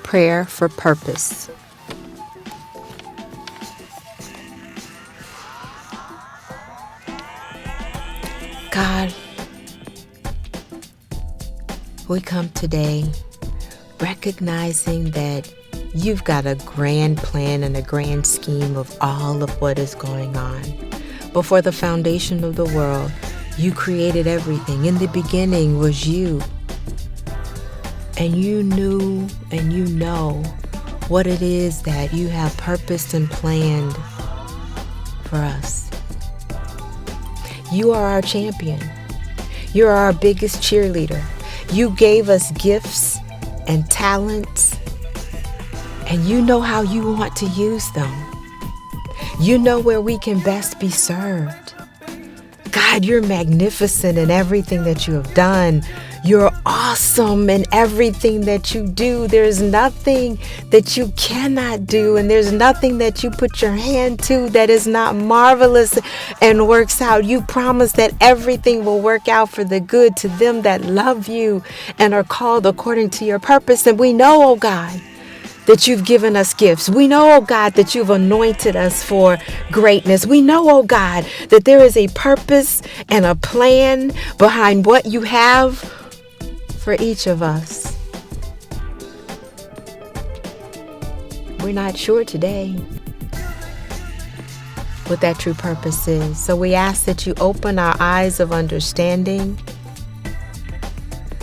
Prayer for purpose. God, we come today recognizing that you've got a grand plan and a grand scheme of all of what is going on. Before the foundation of the world, you created everything. In the beginning was you. And you knew and you know what it is that you have purposed and planned for us. You are our champion. You're our biggest cheerleader. You gave us gifts and talents, and you know how you want to use them. You know where we can best be served. God, you're magnificent in everything that you have done. You're awesome in everything that you do. There's nothing that you cannot do, and there's nothing that you put your hand to that is not marvelous and works out. You promise that everything will work out for the good to them that love you and are called according to your purpose. And we know, oh God, that you've given us gifts. We know, oh God, that you've anointed us for greatness. We know, oh God, that there is a purpose and a plan behind what you have for each of us. We're not sure today what that true purpose is. So we ask that you open our eyes of understanding.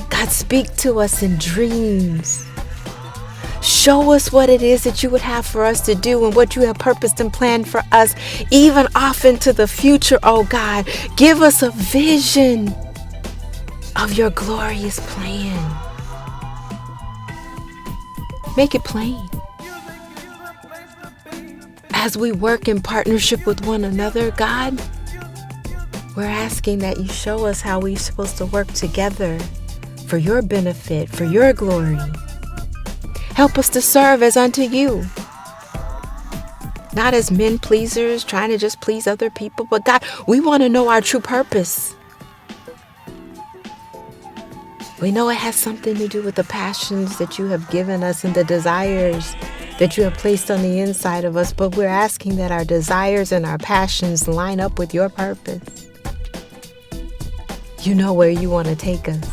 God, speak to us in dreams. Show us what it is that you would have for us to do and what you have purposed and planned for us, even off into the future, oh God. Give us a vision of your glorious plan. Make it plain. As we work in partnership with one another, God, we're asking that you show us how we're supposed to work together for your benefit, for your glory. Help us to serve as unto you. Not as men pleasers, trying to just please other people, but God, we want to know our true purpose. We know it has something to do with the passions that you have given us and the desires that you have placed on the inside of us, but we're asking that our desires and our passions line up with your purpose. You know where you want to take us.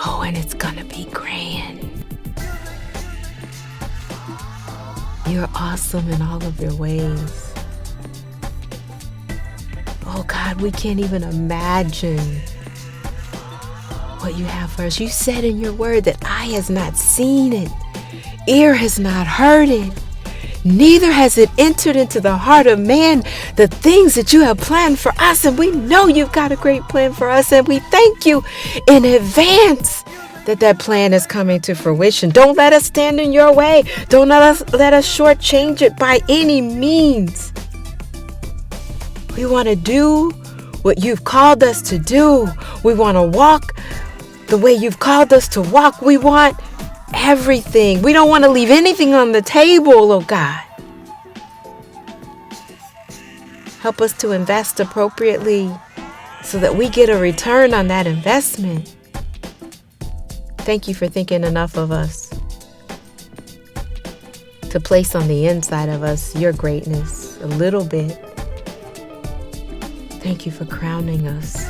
Oh, and it's gonna be grand. You're awesome in all of your ways. Oh God, we can't even imagine what you have for us. You said in your word that eye has not seen it, ear has not heard it, neither has it entered into the heart of man the things that you have planned for us. And we know you've got a great plan for us, and we thank you in advance that plan is coming to fruition. Don't let us stand in your way. Don't let us shortchange it by any means. We want to do what you've called us to do. We want to walk the way you've called us to walk. We want everything. We don't want to leave anything on the table, oh God. Help us to invest appropriately so that we get a return on that investment. Thank you for thinking enough of us to place on the inside of us your greatness a little bit. Thank you for crowning us.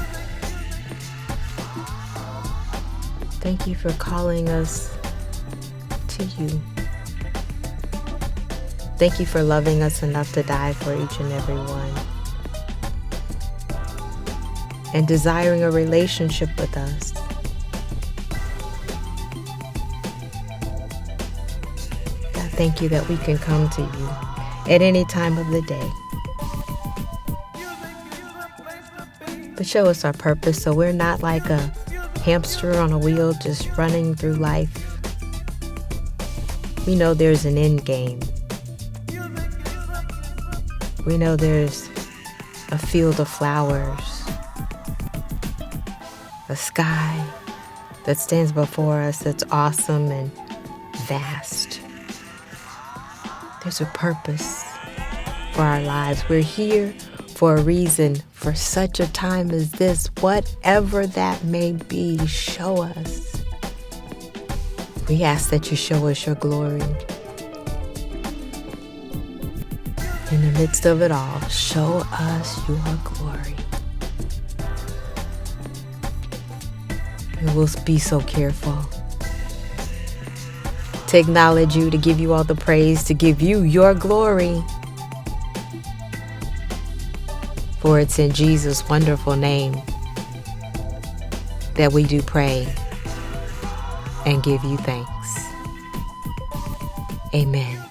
Thank you for calling us to you. Thank you for loving us enough to die for each and every one, and desiring a relationship with us. God, thank you that we can come to you at any time of the day. But show us our purpose so we're not like a hamster on a wheel just running through life. We know there's an end game. We know there's a field of flowers, a sky that stands before us that's awesome and vast. There's a purpose for our lives. We're here for a reason, for such a time as this. Whatever that may be, show us. We ask that you show us your glory. In the midst of it all, show us your glory. And we'll be so careful to acknowledge you, to give you all the praise, to give you your glory. For it's in Jesus' wonderful name that we do pray and give you thanks. Amen.